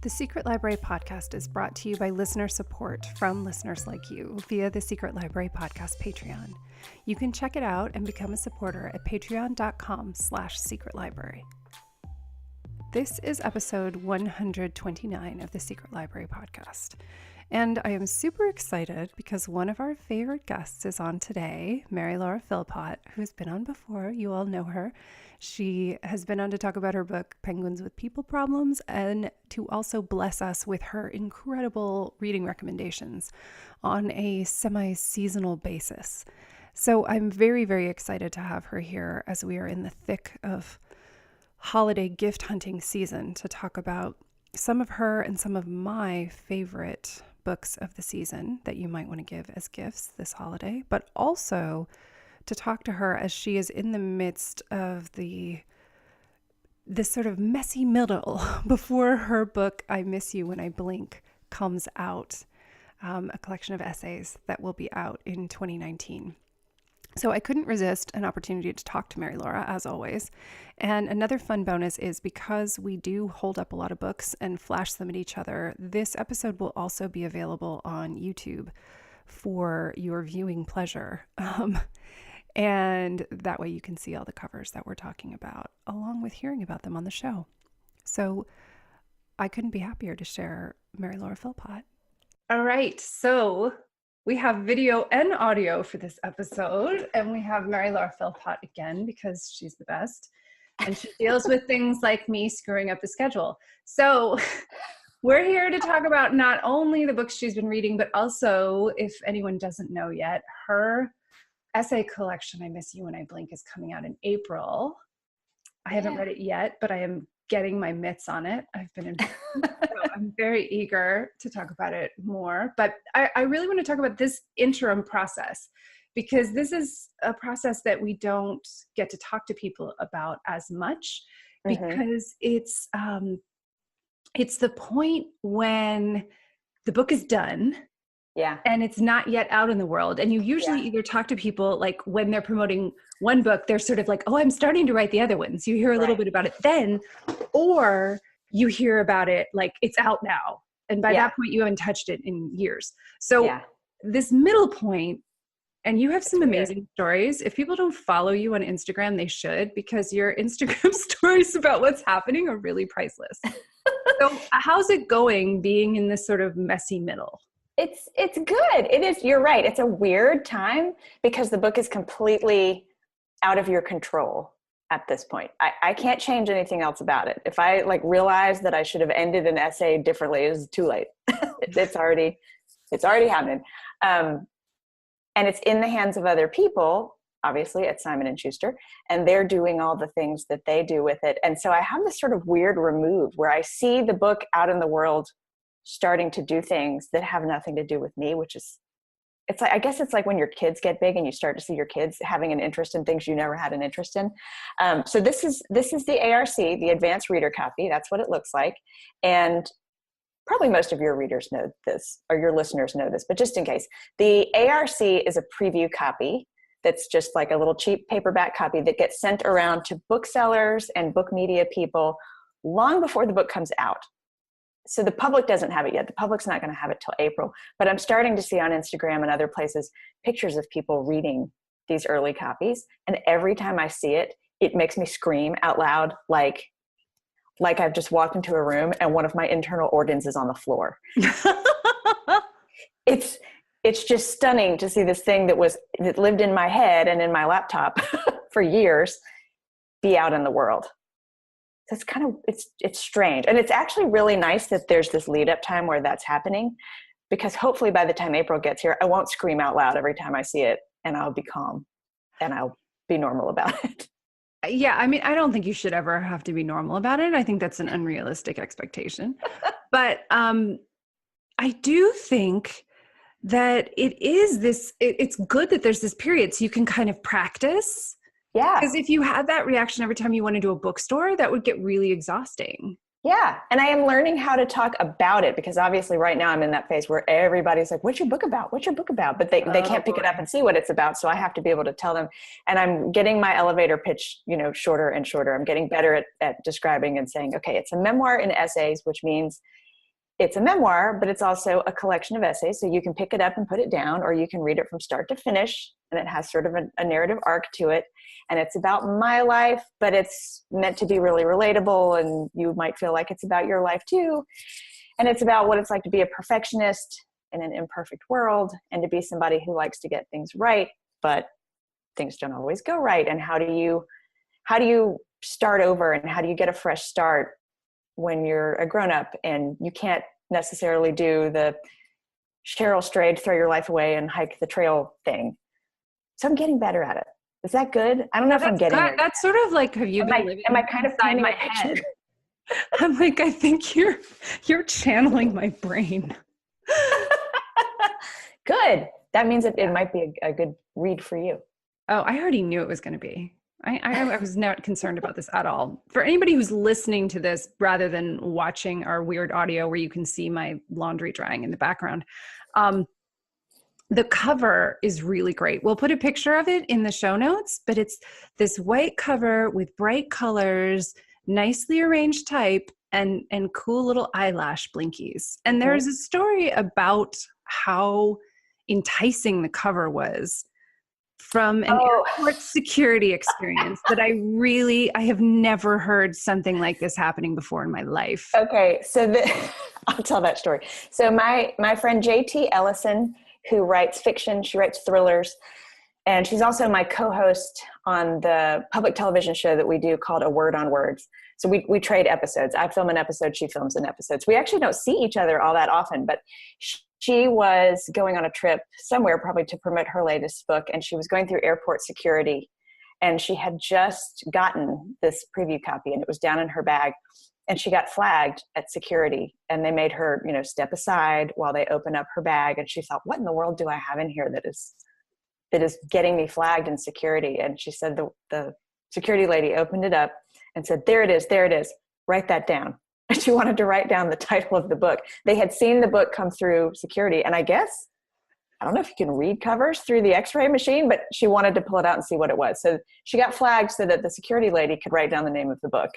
The Secret Library podcast is brought to you by listener support from listeners like you via the Secret Library podcast Patreon. You can check it out and become a supporter at patreon.com/secretlibrary. This is episode 129 of the Secret Library podcast. And I am super excited because one of our favorite guests is on today, Mary Laura Philpott, who's been on before. You all know her. She has been on to talk about her book, Penguins with People Problems, and to also bless us with her incredible reading recommendations on a semi-seasonal basis. So I'm very, very excited to have her here as we are in the thick of holiday gift hunting season to talk about some of her and some of my favorite books of the season that you might want to give as gifts this holiday, but also to talk to her as she is in the midst of this sort of messy middle before her book, I Miss You When I Blink, comes out, a collection of essays that will be out in 2019. So I couldn't resist an opportunity to talk to Mary Laura, as always. And another fun bonus is because we do hold up a lot of books and flash them at each other, this episode will also be available on YouTube for your viewing pleasure. And that way you can see all the covers that we're talking about, along with hearing about them on the show. So I couldn't be happier to share Mary Laura Philpott. All right, so we have video and audio for this episode, and we have Mary Laura Philpott again because she's the best, and she deals with things like me screwing up the schedule. So we're here to talk about not only the books she's been reading, but also, if anyone doesn't know yet, her essay collection, I Miss You When I Blink, is coming out in April. I haven't read it yet, but I am getting my mitts on it. I've been in, so I'm very eager to talk about it more. But I really want to talk about this interim process, because this is a process that we don't get to talk to people about as much, because it's the point when the book is done. Yeah. And it's not yet out in the world. And you usually either talk to people like when they're promoting one book, they're sort of like, oh, I'm starting to write the other one. So you hear a little bit about it then, or you hear about it like it's out now. And by that point, you haven't touched it in years. So this middle point, and you have some amazing stories. If people don't follow you on Instagram, they should, because your Instagram stories about what's happening are really priceless. So how's it going being in this sort of messy middle? It's good. It is. You're right. It's a weird time because the book is completely out of your control at this point. I can't change anything else about it. If I realize that I should have ended an essay differently, it's too late. It's already happening. And it's in the hands of other people, obviously at Simon & Schuster, and they're doing all the things that they do with it. And so I have this sort of weird remove where I see the book out in the world starting to do things that have nothing to do with me, which is, it's like, I guess it's like when your kids get big and you start to see your kids having an interest in things you never had an interest in. So this is the ARC, the advanced reader copy. That's what it looks like. And probably most of your readers know this, or your listeners know this, but just in case, the ARC is a preview copy. That's just like a little cheap paperback copy that gets sent around to booksellers and book media people long before the book comes out. So the public doesn't have it yet. The public's not going to have it till April. But I'm starting to see on Instagram and other places pictures of people reading these early copies. And every time I see it, it makes me scream out loud like I've just walked into a room and one of my internal organs is on the floor. It's just stunning to see this thing that lived in my head and in my laptop for years be out in the world. So it's kind of, it's strange. And it's actually really nice that there's this lead up time where that's happening, because hopefully by the time April gets here, I won't scream out loud every time I see it, and I'll be calm and I'll be normal about it. Yeah. I mean, I don't think you should ever have to be normal about it. I think that's an unrealistic expectation, but I do think that it's good that there's this period so you can kind of practice. Yeah. Because if you had that reaction every time you went into a bookstore, that would get really exhausting. Yeah. And I am learning how to talk about it, because obviously right now I'm in that phase where everybody's like, what's your book about? What's your book about? But they can't pick it up and see what it's about. So I have to be able to tell them. And I'm getting my elevator pitch, shorter and shorter. I'm getting better at describing and saying, okay, it's a memoir in essays, which means it's a memoir, but it's also a collection of essays. So you can pick it up and put it down, or you can read it from start to finish. And it has sort of a narrative arc to it. And it's about my life, but it's meant to be really relatable. And you might feel like it's about your life too. And it's about what it's like to be a perfectionist in an imperfect world, and to be somebody who likes to get things right, but things don't always go right. And how do you start over, and how do you get a fresh start when you're a grown-up and you can't necessarily do the Cheryl Strayed throw your life away and hike the trail thing. So I'm getting better at it. Is that good? I don't know if I'm getting it. That's sort of like, have you been living am I kind of inside my head? I'm like, I think you're channeling my brain. Good. That means it might be a good read for you. Oh, I already knew it was going to be. I was not concerned about this at all. For anybody who's listening to this rather than watching our weird audio where you can see my laundry drying in the background, the cover is really great. We'll put a picture of it in the show notes, but it's this white cover with bright colors, nicely arranged type, and cool little eyelash blinkies. And there's a story about how enticing the cover was from an airport security experience that I have never heard something like this happening before in my life. Okay, so I'll tell that story. So my friend JT Ellison, who writes fiction, she writes thrillers, and she's also my co-host on the public television show that we do called A Word on Words. So we trade episodes. I film an episode, she films an episode. So we actually don't see each other all that often, but she was going on a trip somewhere, probably to promote her latest book, and she was going through airport security, and she had just gotten this preview copy, and it was down in her bag, and she got flagged at security, and they made her, step aside while they open up her bag, and she thought, what in the world do I have in here that is getting me flagged in security? And she said the security lady opened it up and said, there it is, write that down. And she wanted to write down the title of the book. They had seen the book come through security. And I don't know if you can read covers through the x-ray machine, but she wanted to pull it out and see what it was. So she got flagged so that the security lady could write down the name of the book.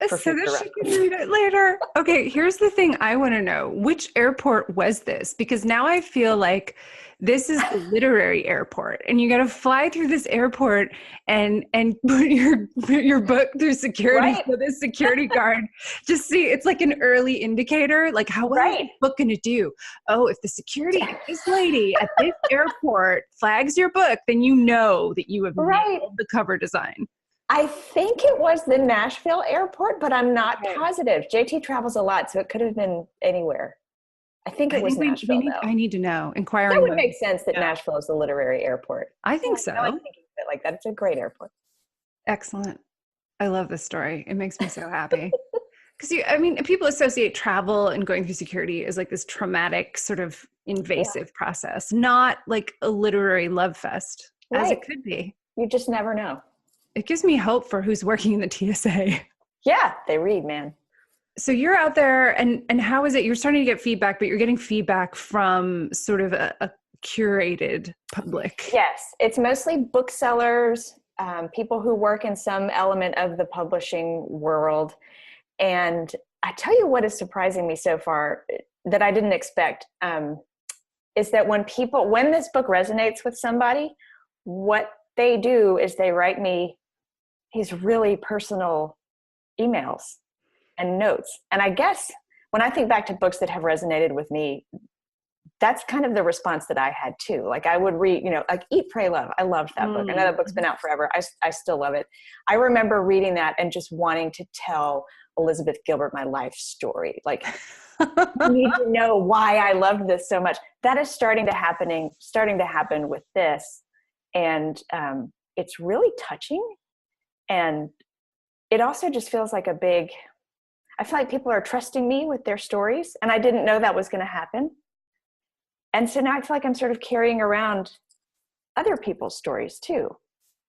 So that she can read it later. Okay, here's the thing I want to know. Which airport was this? Because now I feel like this is the literary airport, and you got to fly through this airport and put your book through security. Right. So this security guard just see, it's like an early indicator, like what is this book going to do? Oh, if the security, this lady at this airport flags your book, then you know that you have nailed the cover design. I think it was the Nashville airport, but I'm not positive. JT travels a lot, so it could have been anywhere. I think it was Nashville. I need to know. Inquiring. That would make sense that Nashville is the literary airport. I think so. I like thinking of it like that. It's a great airport. Excellent. I love this story. It makes me so happy. Because people associate travel and going through security as like this traumatic, sort of invasive process, not like a literary love fest, as it could be. You just never know. It gives me hope for who's working in the TSA. Yeah, they read, man. So you're out there, and how is it? You're starting to get feedback, but you're getting feedback from sort of a curated public. Yes, it's mostly booksellers, people who work in some element of the publishing world. And I tell you what is surprising me so far that I didn't expect, is that when this book resonates with somebody, what they do is they write me these really personal emails and notes. And I guess when I think back to books that have resonated with me, that's kind of the response that I had too. Like I would read, like Eat, Pray, Love. I loved that book. I know that book's been out forever. I still love it. I remember reading that and just wanting to tell Elizabeth Gilbert my life story. Like, you need to know why I loved this so much. That is starting to happen with this. And it's really touching. And it also just feels like I feel like people are trusting me with their stories, and I didn't know that was going to happen. And so now I feel like I'm sort of carrying around other people's stories too.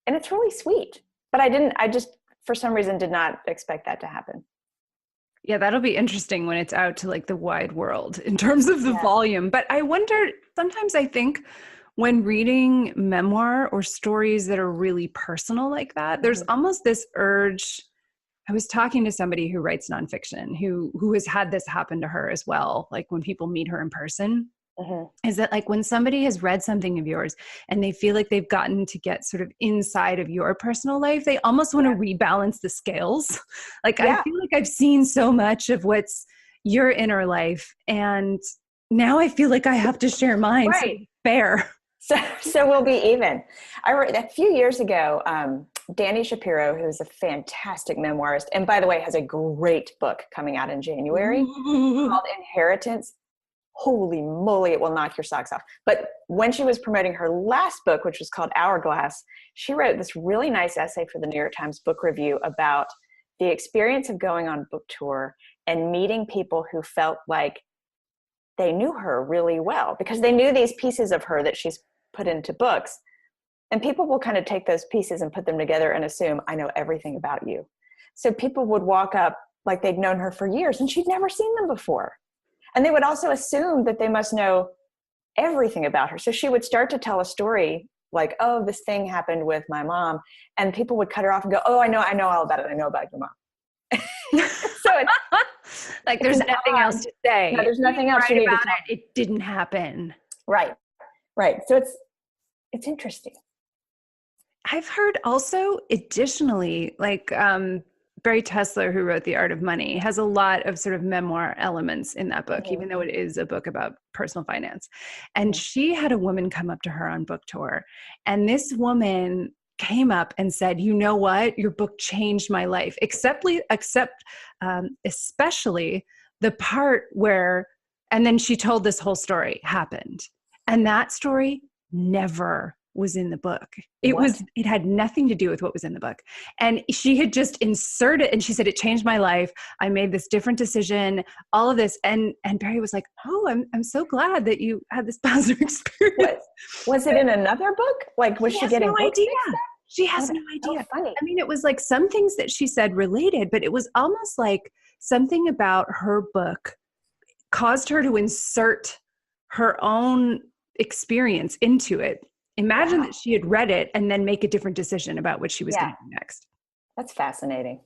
And it's really sweet, but I just, for some reason, did not expect that to happen. Yeah, that'll be interesting when it's out to like the wide world in terms of the volume. But I wonder, sometimes I think when reading memoir or stories that are really personal like that, there's almost this urge I was talking to somebody who writes nonfiction who has had this happen to her as well. Like when people meet her in person, is that like when somebody has read something of yours and they feel like they've gotten to get sort of inside of your personal life, they almost want to rebalance the scales. Like I feel like I've seen so much of what's your inner life, and now I feel like I have to share mine. Right. So fair. So we'll be even. I wrote a few years ago, Danny Shapiro, who's a fantastic memoirist, and by the way, has a great book coming out in January called Inheritance. Holy moly, it will knock your socks off. But when she was promoting her last book, which was called Hourglass, she wrote this really nice essay for the New York Times Book Review about the experience of going on book tour and meeting people who felt like they knew her really well because they knew these pieces of her that she's put into books. And people will kind of take those pieces and put them together and assume, I know everything about you. So people would walk up like they'd known her for years and she'd never seen them before. And they would also assume that they must know everything about her. So she would start to tell a story like, oh, this thing happened with my mom. And people would cut her off and go, oh, I know all about it. I know about your mom. So it's like there's nothing else to say. No, there's nothing else you need to tell. It didn't happen. Right. So it's interesting. I've heard also additionally, like Barry Tesler, who wrote The Art of Money, has a lot of sort of memoir elements in that book, even though it is a book about personal finance. And she had a woman come up to her on book tour. And this woman came up and said, you know what, your book changed my life, especially the part where, and then she told this whole story happened. And that story never was in the book. It had nothing to do with what was in the book. And she had just inserted, and she said, it changed my life. I made this different decision, all of this. And Barry was like, oh, I'm so glad that you had this positive experience. Was it in another book? Like, was she getting no idea? She has no idea. So funny. I mean, it was like some things that she said related, but it was almost like something about her book caused her to insert her own experience into it. Imagine that she had read it and then make a different decision about what she was going to do next. That's fascinating.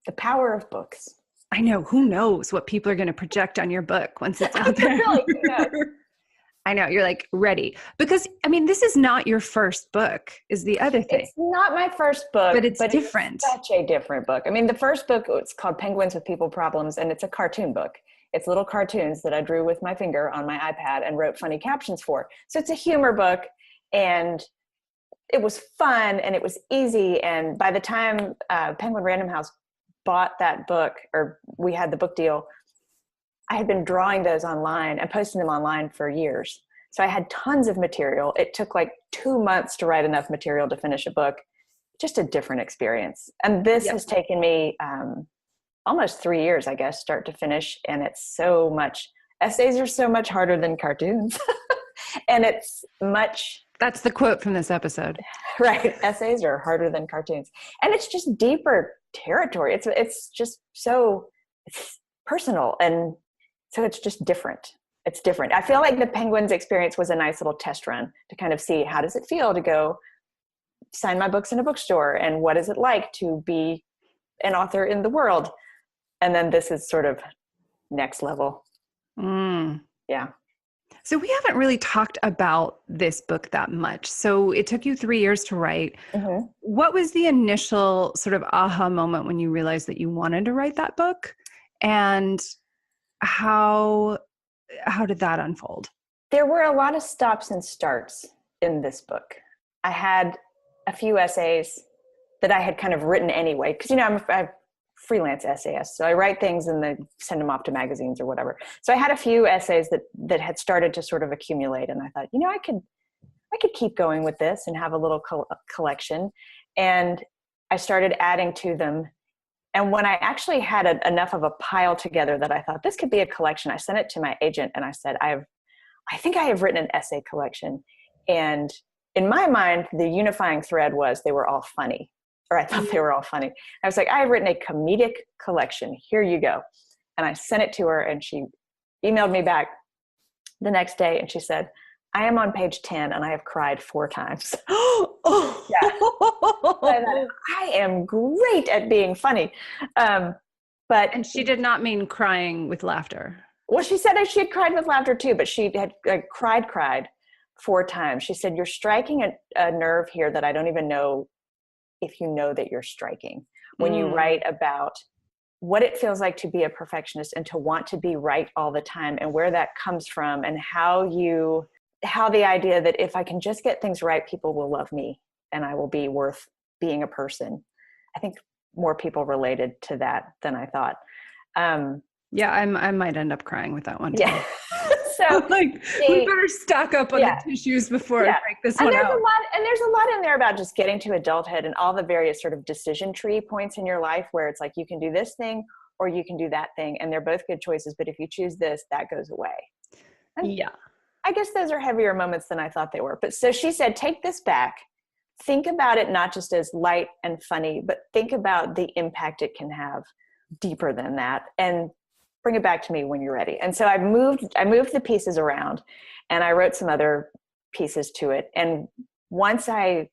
The power of books. I know. Who knows what people are going to project on your book once it's out there? Really, I know. You're like ready. Because, I mean, this is not your first book is the other thing. It's not my first book. But it's different. It's such a different book. I mean, the first book, it's called Penguins with People Problems, and it's a cartoon book. It's little cartoons that I drew with my finger on my iPad and wrote funny captions for. So it's a humor book. And it was fun and it was easy. And by the time Penguin Random House bought that book, or we had the book deal, I had been drawing those online and posting them online for years. So I had tons of material. It took like 2 months to write enough material to finish a book. Just a different experience. And this has taken me almost 3 years, I guess, start to finish. And it's so much, essays are so much harder than cartoons. And it's much... That's the quote from this episode. Right. Essays are harder than cartoons. And it's just deeper territory. It's just so personal. And so it's just different. It's different. I feel like the Penguins experience was a nice little test run to kind of see how does it feel to go sign my books in a bookstore, and what is it like to be an author in the world. And then this is sort of next level. Yeah. So we haven't really talked about this book that much. So it took you 3 years to write. What was the initial sort of aha moment when you realized that you wanted to write that book? And how did that unfold? There were a lot of stops and starts in this book. I had a few essays that I had kind of written anyway, because, I'm a freelance essayist. So I write things and then send them off to magazines or whatever. So I had a few essays that had started to sort of accumulate. And I thought, I could keep going with this and have a little collection. And I started adding to them. And when I actually had enough of a pile together that I thought this could be a collection, I sent it to my agent and I said, I think I have written an essay collection. And in my mind, the unifying thread was they were all funny. Or I thought they were all funny. I was like, I have written a comedic collection. Here you go. And I sent it to her and she emailed me back the next day and she said, I am on page 10 and I have cried 4 times. Yeah. I thought, I am great at being funny. And she did not mean crying with laughter. Well, she said she had cried with laughter too, but she had cried 4 times. She said, you're striking a nerve here that I don't even know if you know that you're striking. When you write about what it feels like to be a perfectionist and to want to be right all the time, and where that comes from, and how the idea that if I can just get things right, people will love me and I will be worth being a person. I think more people related to that than I thought. Yeah, I might end up crying with that one too. Yeah. So like, we better stock up on the tissues before I break this one out. There's a lot in there about just getting to adulthood and all the various sort of decision tree points in your life where it's like, you can do this thing or you can do that thing. And they're both good choices. But if you choose this, that goes away. And yeah. I guess those are heavier moments than I thought they were. But so she said, take this back. Think about it not just as light and funny, but think about the impact it can have deeper than that. And bring it back to me when you're ready. And so I moved the pieces around and I wrote some other pieces to it. And once I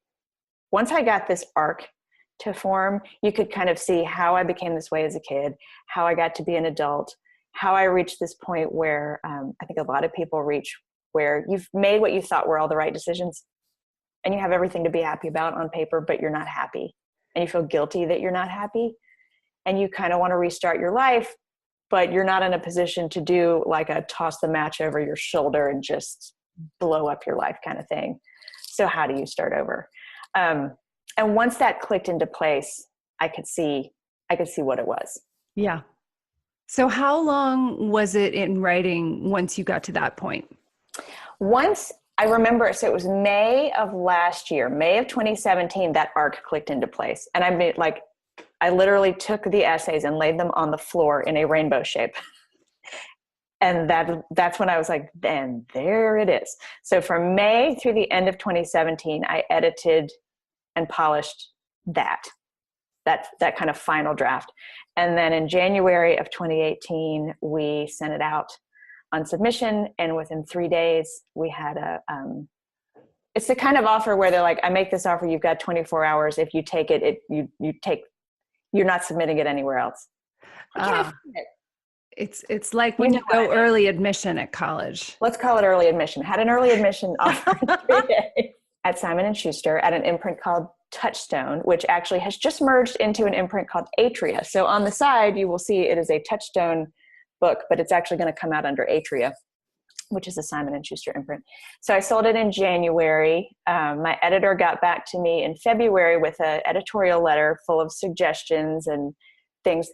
got this arc to form, you could kind of see how I became this way as a kid, how I got to be an adult, how I reached this point where I think a lot of people reach, where you've made what you thought were all the right decisions and you have everything to be happy about on paper, but you're not happy and you feel guilty that you're not happy and you kind of want to restart your life, but you're not in a position to do like a toss the match over your shoulder and just blow up your life kind of thing. So how do you start over? And once that clicked into place, I could see what it was. Yeah. So how long was it in writing once you got to that point? Once I remember, so it was May of last year, May of 2017, that arc clicked into place. And I literally took the essays and laid them on the floor in a rainbow shape. And that's when I was like, then there it is. So from May through the end of 2017, I edited and polished that kind of final draft. And then in January of 2018, we sent it out on submission. And within 3 days, we had it's the kind of offer where they're like, I make this offer, you've got 24 hours. If you take it, you're not submitting it anywhere else. It's like when you go early admission at college. Let's call it early admission. Had an early admission offer in 3 days at Simon & Schuster at an imprint called Touchstone, which actually has just merged into an imprint called Atria. So on the side, you will see it is a Touchstone book, but it's actually going to come out under Atria, which is a Simon & Schuster imprint. So I sold it in January. My editor got back to me in February with an editorial letter full of suggestions and things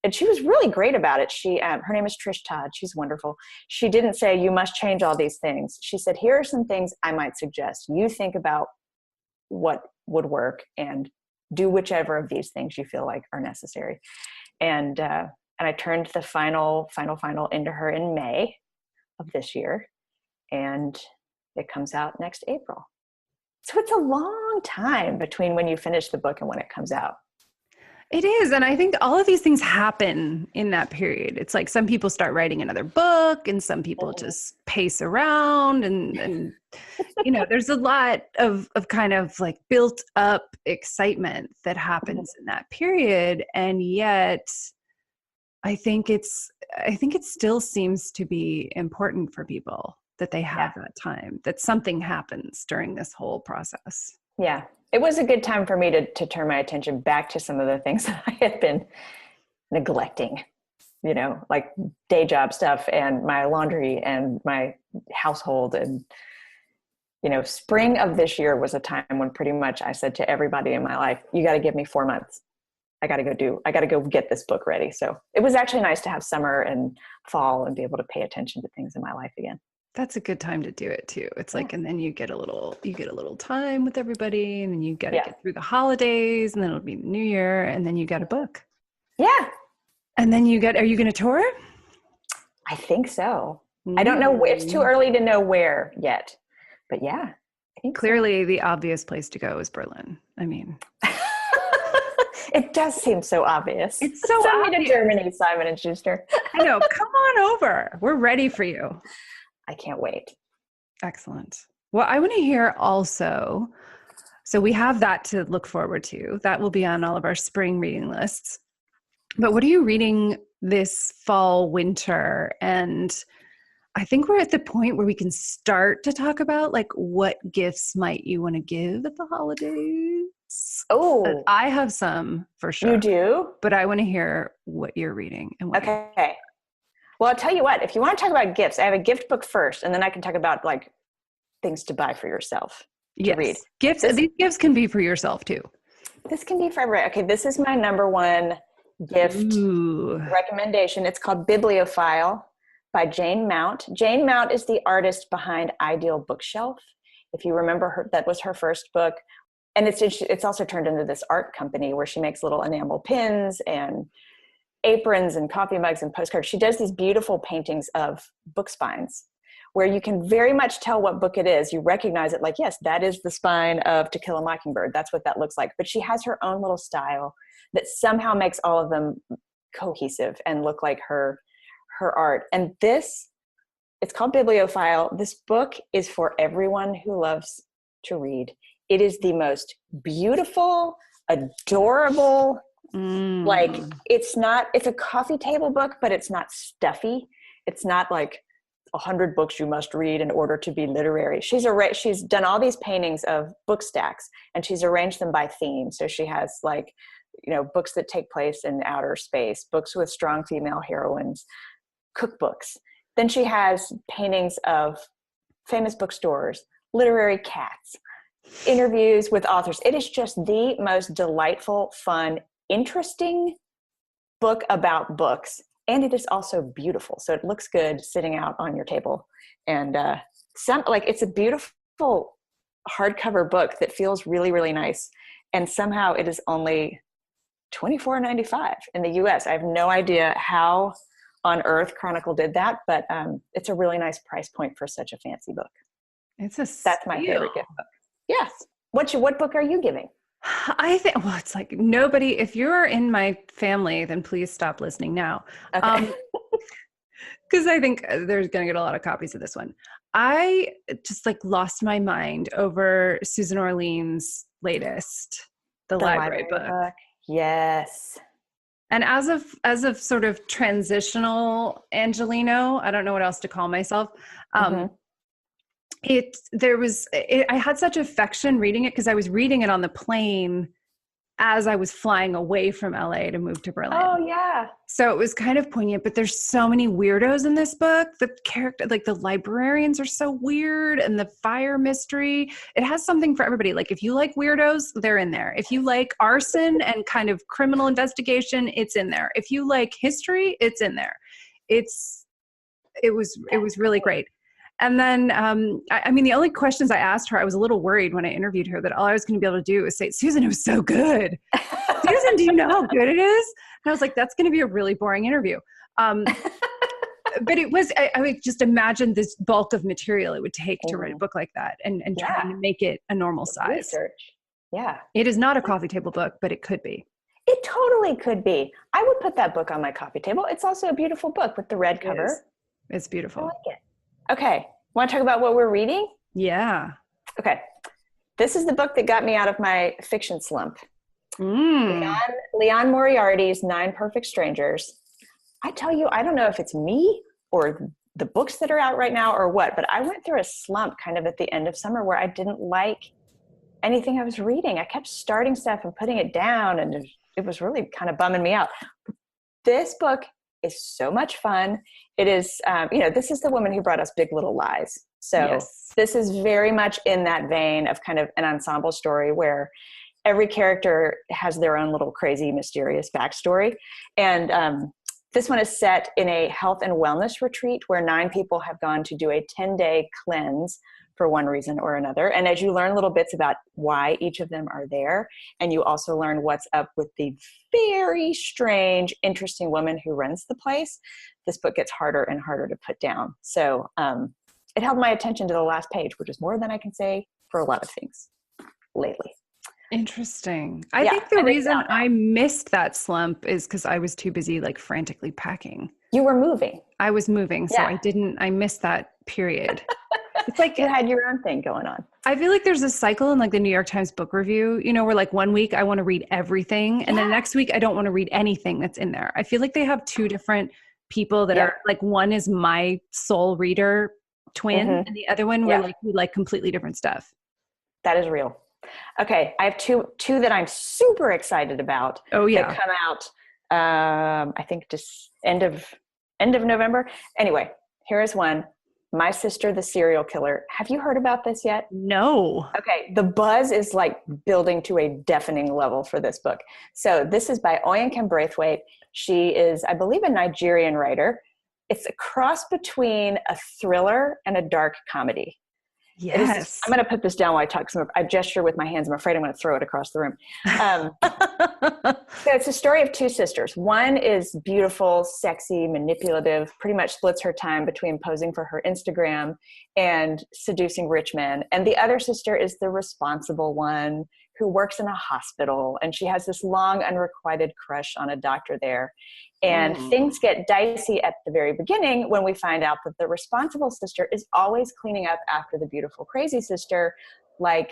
and she was really great about it. Her name is Trish Todd. She's wonderful. She didn't say, you must change all these things. She said, here are some things I might suggest. You think about what would work and do whichever of these things you feel like are necessary. And I turned the final into her in May of this year, and it comes out next April. So it's a long time between when you finish the book and when it comes out. It is. And I think all of these things happen in that period. It's like some people start writing another book and some people just pace around and there's a lot of kind of like built up excitement that happens in that period. And yet I think it still seems to be important for people that they have that time, that something happens during this whole process. Yeah. It was a good time for me to turn my attention back to some of the things that I had been neglecting, like day job stuff and my laundry and my household. And, spring of this year was a time when pretty much I said to everybody in my life, you got to give me 4 months. I got to go get this book ready. So it was actually nice to have summer and fall and be able to pay attention to things in my life again. That's a good time to do it too. It's like, and then you get a little time with everybody, and then you got to get through the holidays, and then it'll be New Year, and then you got a book. Yeah. And then are you going to tour? I think so. I don't know. It's too early to know where yet, but yeah. I think clearly the obvious place to go is Berlin. I mean, it does seem so obvious. It's so Send obvious. me to Germany, Simon & Schuster. I know. Come on over. We're ready for you. I can't wait. Excellent. Well, I want to hear also, So we have that to look forward to. That will be on all of our spring reading lists. But what are you reading this fall, winter? And I think we're at the point where we can start to talk about like what gifts might you want to give at the holidays. Oh, I have some for sure. You do? But I want to hear what you're reading and what Okay. Well, I'll tell you what, if you want to talk about gifts, I have a gift book first, and then I can talk about like things to buy for yourself to read. Gifts. These gifts can be for yourself too. This can be for everybody. Okay, this is my number one gift recommendation. It's called Bibliophile by Jane Mount. Jane Mount is the artist behind Ideal Bookshelf. If you remember her, that was her first book. And it's also turned into this art company where she makes little enamel pins and aprons and coffee mugs and postcards. She does these beautiful paintings of book spines where you can very much tell what book it is. You recognize it like, yes, that is the spine of To Kill a Mockingbird. That's what that looks like. But she has her own little style that somehow makes all of them cohesive and look like her art. And it's called Bibliophile. This book is for everyone who loves to read. It is the most beautiful, adorable, like it's a coffee table book, but it's not stuffy. It's not like 100 books you must read in order to be literary. She's done all these paintings of book stacks and she's arranged them by theme. So she has like, books that take place in outer space, books with strong female heroines, cookbooks. Then she has paintings of famous bookstores, literary cats, interviews with authors. It is just the most delightful, fun, interesting book about books. And it is also beautiful. So it looks good sitting out on your table. And it's a beautiful hardcover book that feels really, really nice. And somehow it is only $24.95 in the US. I have no idea how on earth Chronicle did that, but it's a really nice price point for such a fancy book. That's my favorite gift book. Yes. What book are you giving? I think, it's like nobody, if you're in my family, then please stop listening now. Okay. Because I think there's going to get a lot of copies of this one. I just like lost my mind over Susan Orlean's latest, the library book. Yes. And as of sort of transitional Angelino, I don't know what else to call myself. I had such affection reading it because I was reading it on the plane as I was flying away from LA to move to Berlin. Oh yeah. So it was kind of poignant, but there's so many weirdos in this book. The character, like the librarians are so weird and the fire mystery, it has something for everybody. Like if you like weirdos, they're in there. If you like arson and kind of criminal investigation, it's in there. If you like history, it's in there. It was really great. And then, the only questions I asked her, I was a little worried when I interviewed her that all I was going to be able to do was say, Susan, it was so good. Susan, do you know how good it is? And I was like, that's going to be a really boring interview. But it was, I would just imagine this bulk of material it would take to write a book like that and trying to make it a normal size. Research. Yeah. It is not a coffee table book, but it could be. It totally could be. I would put that book on my coffee table. It's also a beautiful book with the red cover. It's beautiful. I like it. Okay. Want to talk about what we're reading? Yeah. Okay. This is the book that got me out of my fiction slump. Leon Moriarty's 9 Perfect Strangers. I tell you, I don't know if it's me or the books that are out right now or what, but I went through a slump kind of at the end of summer where I didn't like anything I was reading. I kept starting stuff and putting it down, and it was really kind of bumming me out. This book is so much fun. It is, this is the woman who brought us Big Little Lies. So This is very much in that vein of kind of an ensemble story where every character has their own little crazy, mysterious backstory. And this one is set in a health and wellness retreat where 9 people have gone to do a 10-day cleanse for one reason or another. And as you learn little bits about why each of them are there, and you also learn what's up with the very strange, interesting woman who runs the place, this book gets harder and harder to put down. So it held my attention to the last page, which is more than I can say for a lot of things lately. Interesting. I think the reason I missed that slump is because I was too busy like frantically packing. You were moving. I was moving, so I missed that period. It's like You had your own thing going on. I feel like there's a cycle in like the New York Times book review, where like one week I want to read everything and then next week I don't want to read anything that's in there. I feel like they have two different people that are like, one is my soul reader twin and the other one where like we like completely different stuff. That is real. Okay, I have two that I'm super excited about. Oh yeah, that come out. I think just end of November. Anyway, here is one. My Sister, the Serial Killer. Have you heard about this yet? No. Okay, the buzz is like building to a deafening level for this book. So this is by Oyinkan Braithwaite. She is, I believe, a Nigerian writer. It's a cross between a thriller and a dark comedy. Yes. I'm going to put this down while I talk. I gesture with my hands. I'm afraid I'm going to throw it across the room. So it's a story of two sisters. One is beautiful, sexy, manipulative, pretty much splits her time between posing for her Instagram and seducing rich men. And the other sister is the responsible one who works in a hospital. And she has this long, unrequited crush on a doctor there. And things get dicey at the very beginning when we find out that the responsible sister is always cleaning up after the beautiful, crazy sister, like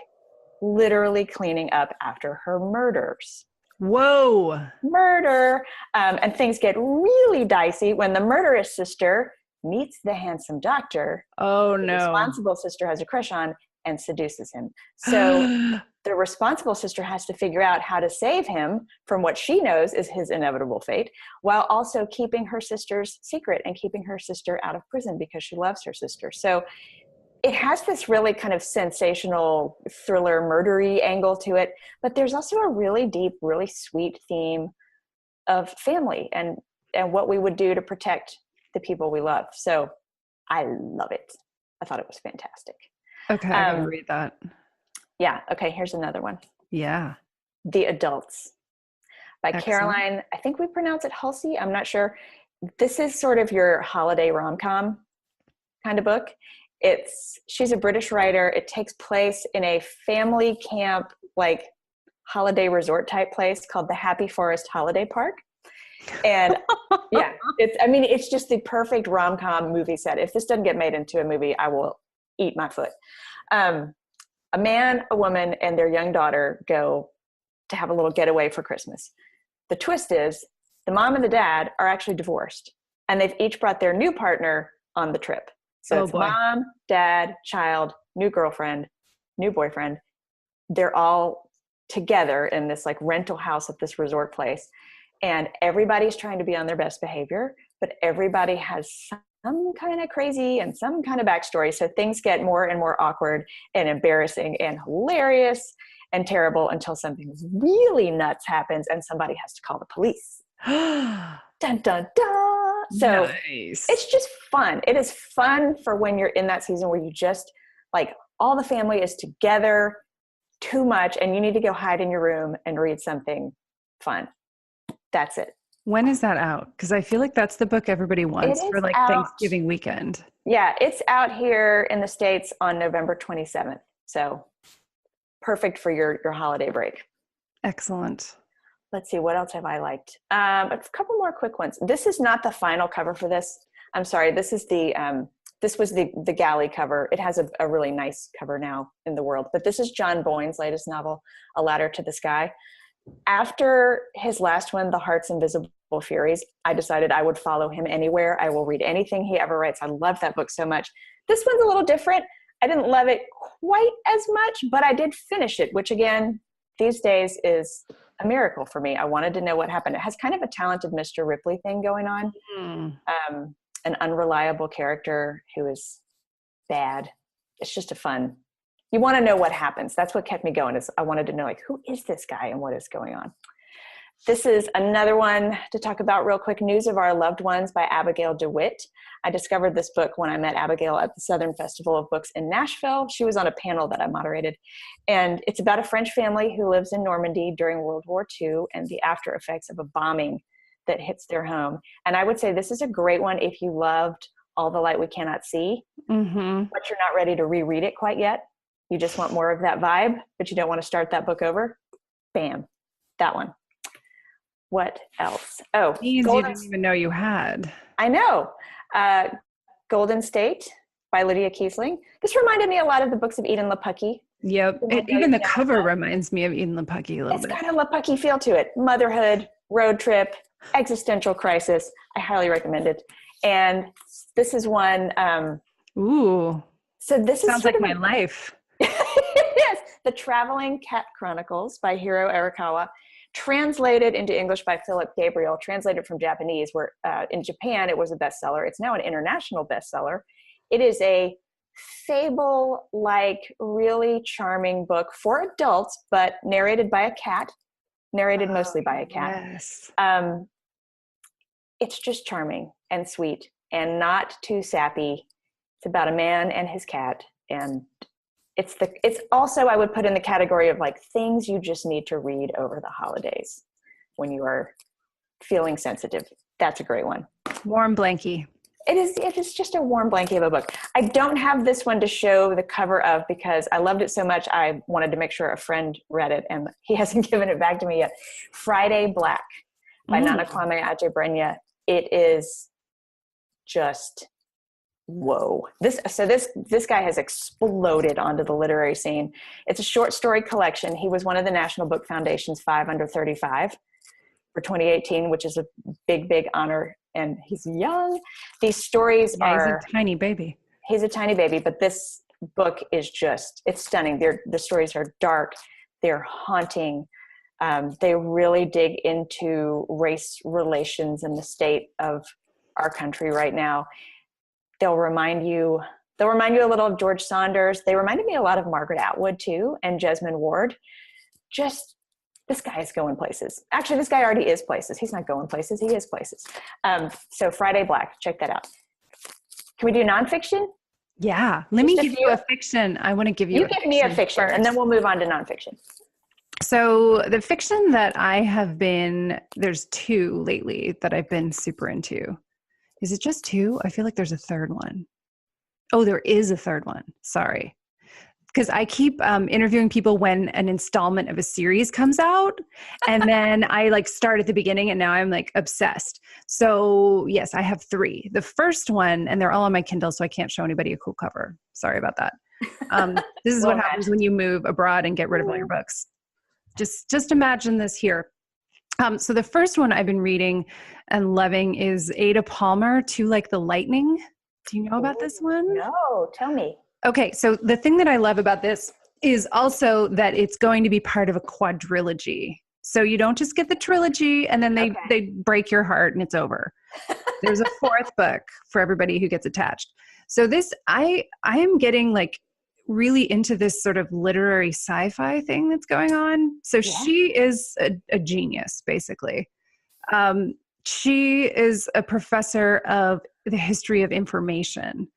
literally cleaning up after her murders. Whoa. Murder. And things get really dicey when the murderous sister meets the handsome doctor. Oh, the no. responsible sister has a crush on and seduces him. So the responsible sister has to figure out how to save him from what she knows is his inevitable fate, while also keeping her sister's secret and keeping her sister out of prison because she loves her sister. So it has this really kind of sensational thriller murdery angle to it, but there's also a really deep, really sweet theme of family and what we would do to protect the people we love. So I love it. I thought it was fantastic. Okay, I gotta read that. Yeah. Okay, here's another one. Yeah. The Adults by Excellent. Caroline, I think we pronounce it Halsey. I'm not sure. This is sort of your holiday rom-com kind of book. She's a British writer. It takes place in a family camp, like holiday resort type place called the Happy Forest Holiday Park. And yeah, it's just the perfect rom-com movie set. If this doesn't get made into a movie, I will eat my foot. A man, a woman, and their young daughter go to have a little getaway for Christmas. The twist is the mom and the dad are actually divorced, and they've each brought their new partner on the trip. So it's mom, dad, child, new girlfriend, new boyfriend. They're all together in this like rental house at this resort place. And everybody's trying to be on their best behavior, but everybody has some kind of crazy and some kind of backstory. So things get more and more awkward and embarrassing and hilarious and terrible until something really nuts happens and somebody has to call the police. Dun, dun, dun. So nice. It's just fun. It is fun for when you're in that season where you just like all the family is together too much and you need to go hide in your room and read something fun. That's it. When is that out? Because I feel like that's the book everybody wants for like Thanksgiving weekend. Yeah, it's out here in the States on November 27th. So perfect for your holiday break. Excellent. Let's see, what else have I liked? A couple more quick ones. This is not the final cover for this. I'm sorry. This is this was the galley cover. It has a really nice cover now in the world. But this is John Boyne's latest novel, A Ladder to the Sky. After his last one, The Heart's Invisible Furies, I decided I would follow him anywhere. I will read anything he ever writes. I love that book so much. This one's a little different. I didn't love it quite as much, but I did finish it, which again, these days is a miracle for me. I wanted to know what happened. It has kind of a talented Mr. Ripley thing going on. An unreliable character who is bad. It's just you want to know what happens. That's what kept me going, is I wanted to know, like, who is this guy and what is going on? This is another one to talk about real quick. News of Our Loved Ones by Abigail DeWitt. I discovered this book when I met Abigail at the Southern Festival of Books in Nashville. She was on a panel that I moderated. And it's about a French family who lives in Normandy during World War II and the after effects of a bombing that hits their home. And I would say this is a great one if you loved All the Light We Cannot See, but you're not ready to reread it quite yet. You just want more of that vibe, but you don't want to start that book over. Bam, that one. What else? Oh, you didn't even know you had. I know. Golden State by Lydia Kiesling. This reminded me a lot of the books of Eden LaPucky. Yep. Even the cover reminds me of Eden LaPucky a little bit. It's got a LaPucky feel to it. Motherhood, road trip, existential crisis. I highly recommend it. And this is one. Ooh. So this sounds like my life. Yes. The Traveling Cat Chronicles by Hiro Arakawa, translated into English by Philip Gabriel, translated from Japanese, where in Japan it was a bestseller. It's now an international bestseller. It is a fable-like, really charming book for adults, but narrated by a cat, mostly by a cat. Yes. It's just charming and sweet and not too sappy. It's about a man and his cat, and it's also, I would put in the category of like things you just need to read over the holidays when you are feeling sensitive. That's a great one. Warm blankie. It is just a warm blanket of a book. I don't have this one to show the cover of because I loved it so much. I wanted to make sure a friend read it, and he hasn't given it back to me yet. Friday Black by Nana Kwame Adjei-Brenyah. It is just, whoa. This guy has exploded onto the literary scene. It's a short story collection. He was one of the National Book Foundation's 5 under 35 for 2018, which is a big, big honor. And he's young. These stories are... He's a tiny baby. He's a tiny baby, but this book is just, it's stunning. The stories are dark. They're haunting. They really dig into race relations and the state of our country right now. They'll remind you a little of George Saunders. They reminded me a lot of Margaret Atwood too, and Jesmyn Ward. Just, this guy is going places. Actually, this guy already is places. He's not going places. He is places. So Friday Black, check that out. Can we do nonfiction? Yeah. Let me give you a fiction. I want to give you You give me a fiction first, and then we'll move on to nonfiction. So the fiction that I have been, there's 2 lately that I've been super into. Is it just 2? I feel like there's a third one. Oh, there is a third one. Sorry. Because I keep interviewing people when an installment of a series comes out, and then I like start at the beginning, and now I'm like obsessed. So yes, I have 3. The first one, and they're all on my Kindle, so I can't show anybody a cool cover. Sorry about that. This is what happens when you move abroad and get rid of all your books. Just imagine this here. So the first one I've been reading and loving is Ada Palmer, To Like the Lightning. Do you know about this one? No, tell me. Okay, so the thing that I love about this is also that it's going to be part of a quadrilogy. So you don't just get the trilogy and then they break your heart and it's over. There's a 4th book for everybody who gets attached. So this, I am getting like really into this sort of literary sci-fi thing that's going on. So she is a genius, basically. She is a professor of the history of information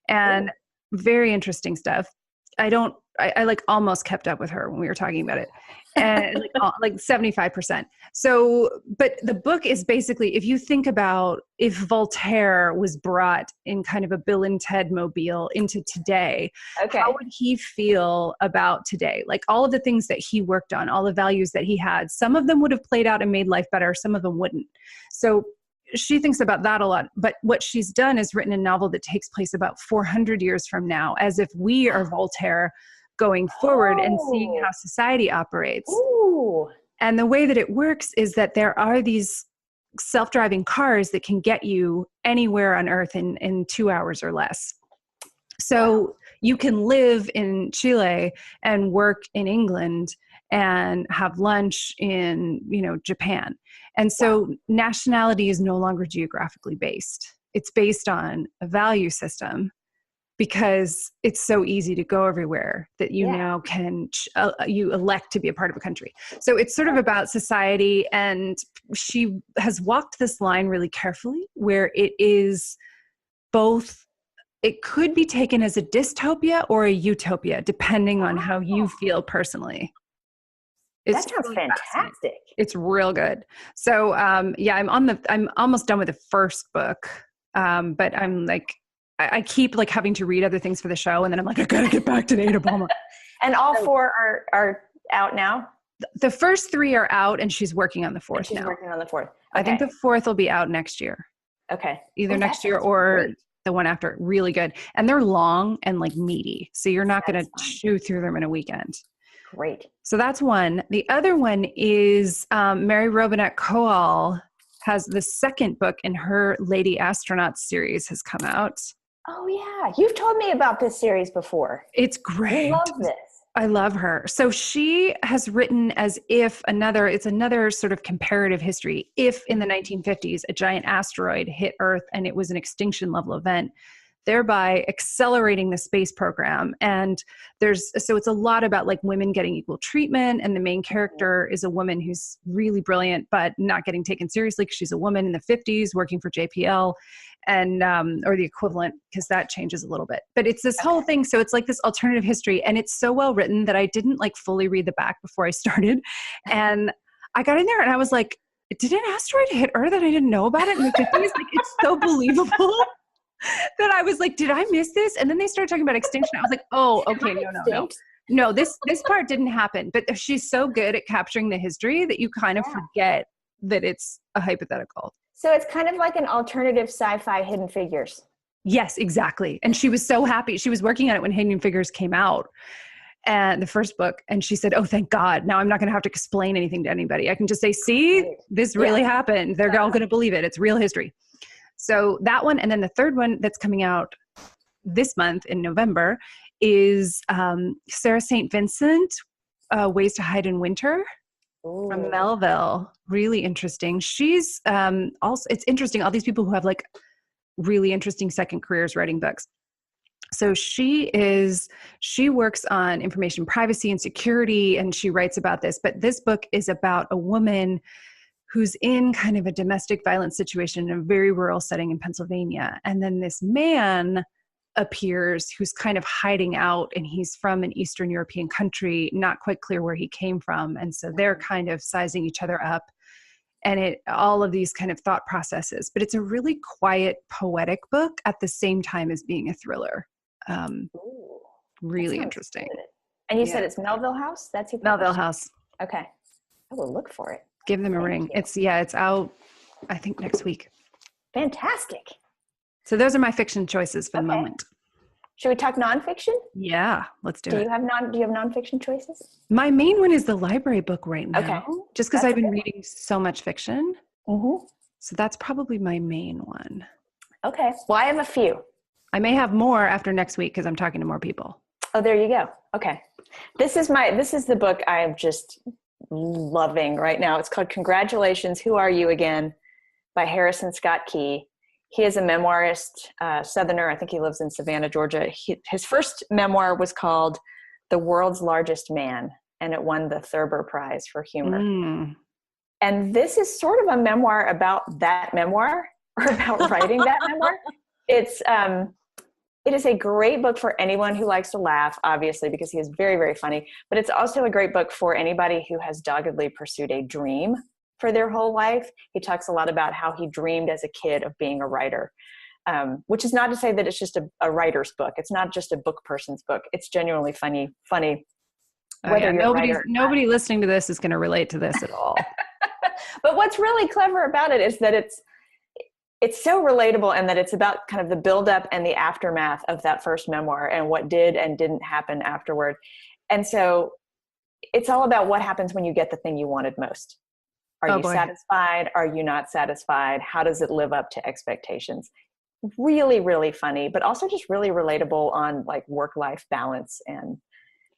and very interesting stuff. I like almost kept up with her when we were talking about it, and like 75%. So, but the book is basically, if you think about if Voltaire was brought in kind of a Bill and Ted mobile into today, how would he feel about today? Like all of the things that he worked on, all the values that he had, some of them would have played out and made life better. Some of them wouldn't. So she thinks about that a lot. But what she's done is written a novel that takes place about 400 years from now, as if we are Voltaire going forward and seeing how society operates. Ooh. And the way that it works is that there are these self-driving cars that can get you anywhere on Earth in 2 hours or less. So you can live in Chile and work in England and have lunch in, Japan. And so nationality is no longer geographically based. It's based on a value system, because it's so easy to go everywhere that you now can, you elect to be a part of a country. So it's sort of about society, and she has walked this line really carefully where it is both, it could be taken as a dystopia or a utopia, depending on how you feel personally. That sounds fantastic. It's real good. So I'm almost done with the first book, but I'm like, I keep like having to read other things for the show, and then I'm like, I gotta get back to Ada Palmer. And all 4 are out now? The first 3 are out, and she's working on the 4th now. She's working on the 4th. Okay. I think the 4th will be out next year. Okay. Either next year or the one after it, really good. And they're long and like meaty. So you're not going to Satisfying. chew through them in a weekend. Great. So that's one. The other one is Mary Robinette Kowal has the second book in her Lady Astronaut series has come out. Oh yeah, you've told me about this series before. It's You great. love this. I love her. So she has written as if it's another sort of comparative history. If in the 1950s, a giant asteroid hit Earth and it was an extinction level event, thereby accelerating the space program. And so it's a lot about like women getting equal treatment. And the main character is a woman who's really brilliant, but not getting taken seriously because she's a woman in the 50s working for JPL and, or the equivalent, because that changes a little bit, but it's this whole thing. So it's like this alternative history, and it's so well written that I didn't like fully read the back before I started. And I got in there and I was like, did an asteroid hit Earth and I didn't know about it in the 50s? Like, it's so believable. That I was like, did I miss this? And then they started talking about extinction. I was like, oh, okay, no, this part didn't happen. But she's so good at capturing the history that you kind of forget that it's a hypothetical. So it's kind of like an alternative sci-fi Hidden Figures. Yes, exactly. And she was so happy. She was working on it when Hidden Figures came out, and the first book. And she said, oh, thank God. Now I'm not going to have to explain anything to anybody. I can just say, see, this really happened. They're all going to believe it. It's real history. So that one. And then the third one that's coming out this month in November is Sarah St. Vincent, Ways to Hide in Winter. Ooh. From Melville. Really interesting. She's also, it's interesting, all these people who have like really interesting second careers writing books. So she works on information privacy and security, and she writes about this. But this book is about a woman who's in kind of a domestic violence situation in a very rural setting in Pennsylvania. And then this man appears who's kind of hiding out, and he's from an Eastern European country, not quite clear where he came from. And so they're kind of sizing each other up, and all of these kind of thought processes. But it's a really quiet, poetic book at the same time as being a thriller. Really interesting. Good. And you said it's Melville House? That's who Melville House. Okay. I will look for it. Give them a ring. It's out, I think, next week. Fantastic. So those are my fiction choices for the moment. Should we talk nonfiction? Yeah, let's do it. Do you have nonfiction choices? My main one is the library book right now. Okay. Just because I've been reading so much fiction. Mm-hmm. So that's probably my main one. Okay. Well, I have a few. I may have more after next week because I'm talking to more people. Oh, there you go. Okay. This is the book I'm just loving right now. It's called Congratulations, Who Are You Again? By Harrison Scott Key. He is a memoirist, Southerner. I think he lives in Savannah, Georgia. His first memoir was called The World's Largest Man, and it won the Thurber Prize for humor. And this is sort of a memoir about that memoir, or about writing that memoir. It is a great book for anyone who likes to laugh, obviously, because he is very, very funny. But it's also a great book for anybody who has doggedly pursued a dream for their whole life. He talks a lot about how he dreamed as a kid of being a writer, which is not to say that it's just a writer's book. It's not just a book person's book. It's genuinely funny. Nobody listening to this is going to relate to this at all. But what's really clever about it is that it's so relatable, and that it's about kind of the buildup and the aftermath of that first memoir and what did and didn't happen afterward. And so it's all about what happens when you get the thing you wanted most. Are you satisfied? Are you not satisfied? How does it live up to expectations? Really, really funny, but also just really relatable on like work-life balance and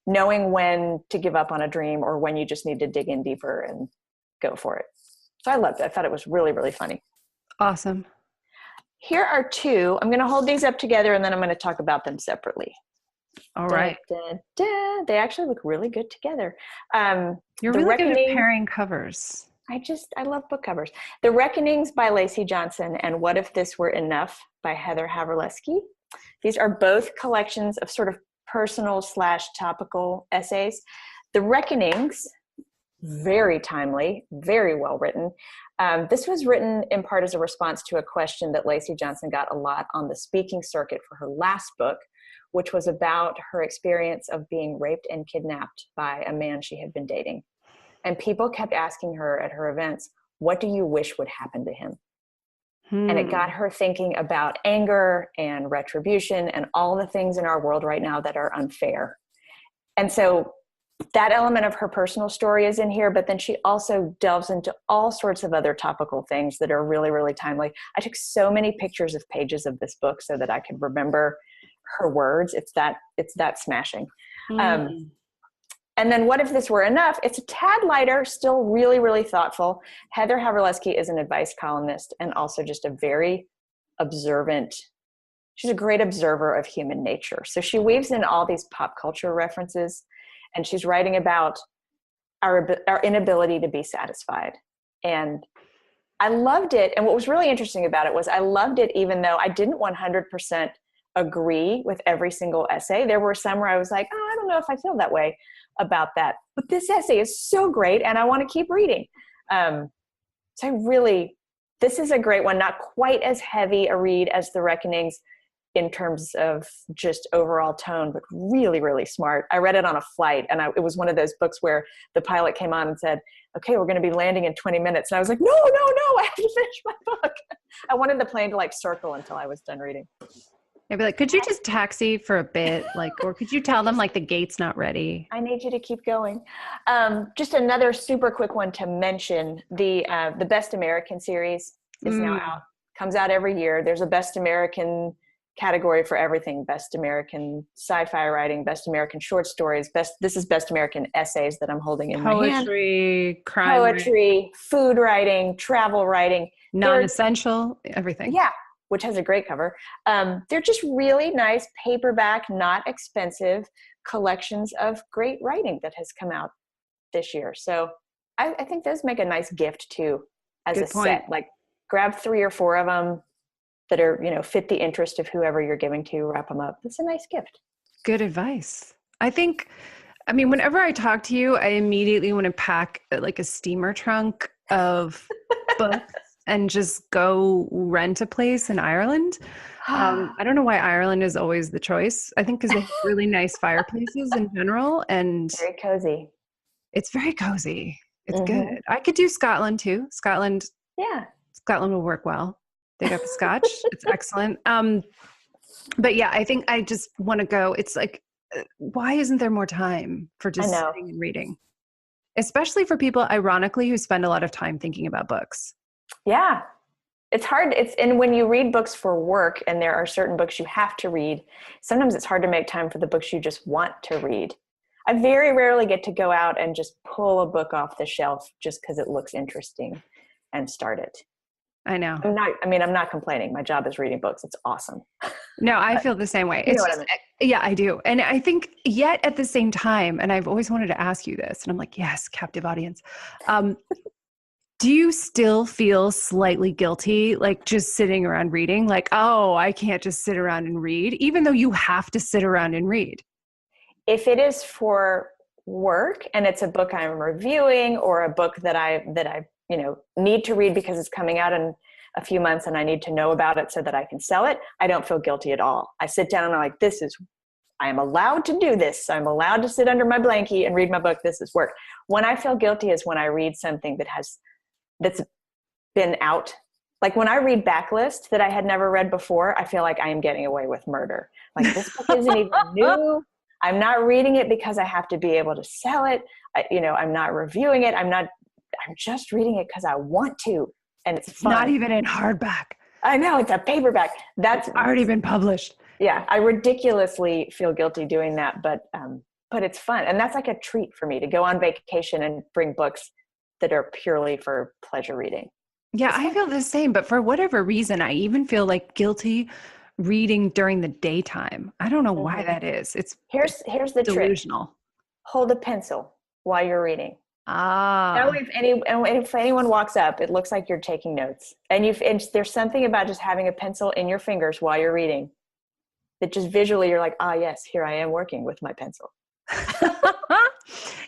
knowing when to give up on a dream or when you just need to dig in deeper and go for it. So I loved it. I thought it was really, really funny. Awesome. Here are two. I'm going to hold these up together and then I'm going to talk about them separately. All right. They actually look really good together. You're really good at pairing covers. I love book covers. The Reckonings by Lacey Johnson and What If This Were Enough by Heather Havrilesky. These are both collections of sort of personal / topical essays. The Reckonings, very timely, very well written. This was written in part as a response to a question that Lacey Johnson got a lot on the speaking circuit for her last book, which was about her experience of being raped and kidnapped by a man she had been dating. And people kept asking her at her events, what do you wish would happen to him? And it got Hmm. her thinking about anger and retribution and all the things in our world right now that are unfair. And so that element of her personal story is in here, but then she also delves into all sorts of other topical things that are really, really timely. I took so many pictures of pages of this book so that I could remember her words. It's that smashing. Um, Hmm. and then What If This Were Enough? It's a tad lighter, still really, really thoughtful. Heather Havrilesky is an advice columnist and also just a very observant, she's a great observer of human nature. So she weaves in all these pop culture references, and she's writing about our inability to be satisfied. And I loved it. And what was really interesting about it was I loved it even though I didn't 100% agree with every single essay. There were some where I was like, oh, I don't know if I feel that way about that. But this essay is so great and I want to keep reading. So this is a great one, not quite as heavy a read as The Reckonings in terms of just overall tone, but really, really smart. I read it on a flight, and it was one of those books where the pilot came on and said, okay, we're going to be landing in 20 minutes. And I was like, no, I have to finish my book. I wanted the plane to like circle until I was done reading. I'd be like, could you just taxi for a bit? Like, or could you tell them like the gate's not ready? I need you to keep going. Just another super quick one to mention, the Best American series is now out, comes out every year. There's a Best American category for everything: Best American sci-fi writing, Best American short stories, this is Best American essays that I'm holding in my hand. Poetry, crime Poetry, food writing, travel writing. non-essential, everything. Yeah, which has a great cover. They're just really nice paperback, not expensive collections of great writing that has come out this year. So I think those make a nice gift too, as Good a point. set. Like grab 3 or 4 of them that are, fit the interest of whoever you're giving to, wrap them up. It's a nice gift. Good advice. I mean, whenever I talk to you, I immediately want to pack like a steamer trunk of books and just go rent a place in Ireland. I don't know why Ireland is always the choice. I think because they have really nice fireplaces in general, and Very cozy. it's very cozy. It's Mm-hmm. good. I could do Scotland too. Scotland Yeah. will work well. They got the scotch. It's excellent. But yeah, I think I just want to go. It's like, why isn't there more time for I just know. sitting and reading? Especially for people, ironically, who spend a lot of time thinking about books. Yeah. It's hard. And when you read books for work and there are certain books you have to read, sometimes it's hard to make time for the books you just want to read. I very rarely get to go out and just pull a book off the shelf just because it looks interesting and start it. I know. I'm not complaining. My job is reading books. It's awesome. No, I feel the same way. You know It's what I just, mean? yeah, I do. And I think yet at the same time, and I've always wanted to ask you this, and I'm like, yes, captive audience. Do you still feel slightly guilty, like just sitting around reading? Like, oh, I can't just sit around and read, even though you have to sit around and read. If it is for work and it's a book I'm reviewing or a book that I need to read because it's coming out in a few months and I need to know about it so that I can sell it, I don't feel guilty at all. I sit down and I'm like, I am allowed to do this. I'm allowed to sit under my blankie and read my book. This is work. When I feel guilty is when I read something that's been out. Like when I read backlist that I had never read before, I feel like I am getting away with murder. Like this book isn't even new. I'm not reading it because I have to be able to sell it. I'm not reviewing it. I'm just reading it because I want to. And it's fun. Not even in hardback. I know, it's a paperback. That's already been published. Yeah, I ridiculously feel guilty doing that, but it's fun. And that's like a treat for me to go on vacation and bring books that are purely for pleasure reading. Yeah, I feel the same, but for whatever reason, I even feel like guilty reading during the daytime. I don't know why that is. Here's the delusional. trick. Hold a pencil while you're reading. Ah. That way if anyone walks up, it looks like you're taking notes. And there's something about just having a pencil in your fingers while you're reading that just visually you're like, yes, here I am working with my pencil.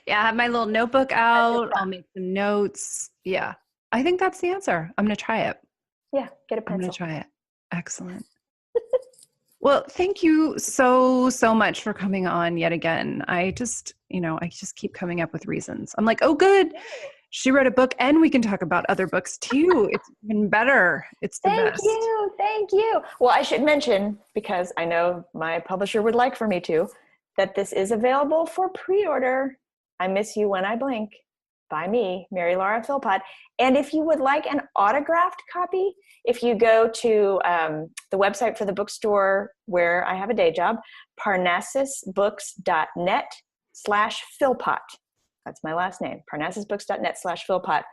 Yeah, I have my little notebook out. I'll make some notes. Yeah. I think that's the answer. I'm going to try it. Yeah, get a pencil. I'm going to try it. Excellent. Well, thank you so much for coming on yet again. I just keep coming up with reasons. I'm like, oh, good. She wrote a book, and we can talk about other books too. It's even better. It's the best. Thank you. Well, I should mention, because I know my publisher would like for me to, that this is available for pre-order. I Miss You When I Blink by me, Mary Laura Philpott. And if you would like an autographed copy, if you go to the website for the bookstore where I have a day job, parnassusbooks.net/Philpott. That's my last name, parnassusbooks.net/Philpott.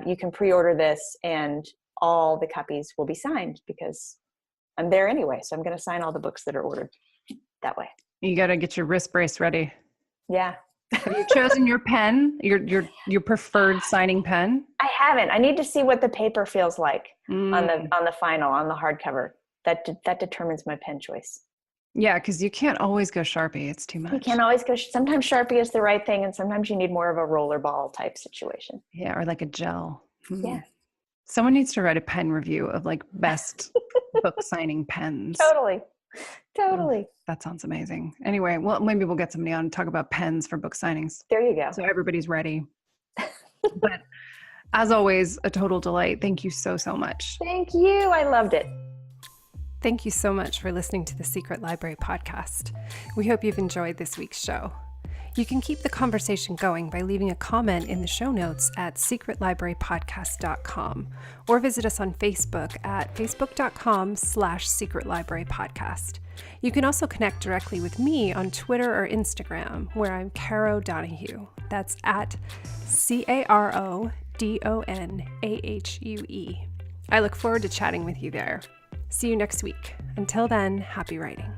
You can pre-order this, and all the copies will be signed because I'm there anyway. So I'm going to sign all the books that are ordered that way. You got to get your wrist brace ready. Yeah. Have you chosen your pen, your preferred signing pen? I haven't. I need to see what the paper feels like on the final, on the hardcover. That determines my pen choice. Yeah, because you can't always go Sharpie. It's too much. You can't always go. Sometimes Sharpie is the right thing, and sometimes you need more of a rollerball type situation. Yeah, or like a gel. Yeah. Someone needs to write a pen review of like best book signing pens. Totally. That sounds amazing. Anyway, well, maybe we'll get somebody on to talk about pens for book signings. There you go. So everybody's ready. But as always, a total delight. Thank you so much. Thank you. I loved it. Thank you so much for listening to the Secret Library podcast. We hope you've enjoyed this week's show. You can keep the conversation going by leaving a comment in the show notes at secretlibrarypodcast.com or visit us on Facebook at facebook.com/secretlibrarypodcast. You can also connect directly with me on Twitter or Instagram, where I'm Caro Donahue. That's at CaroDonahue. I look forward to chatting with you there. See you next week. Until then, happy writing.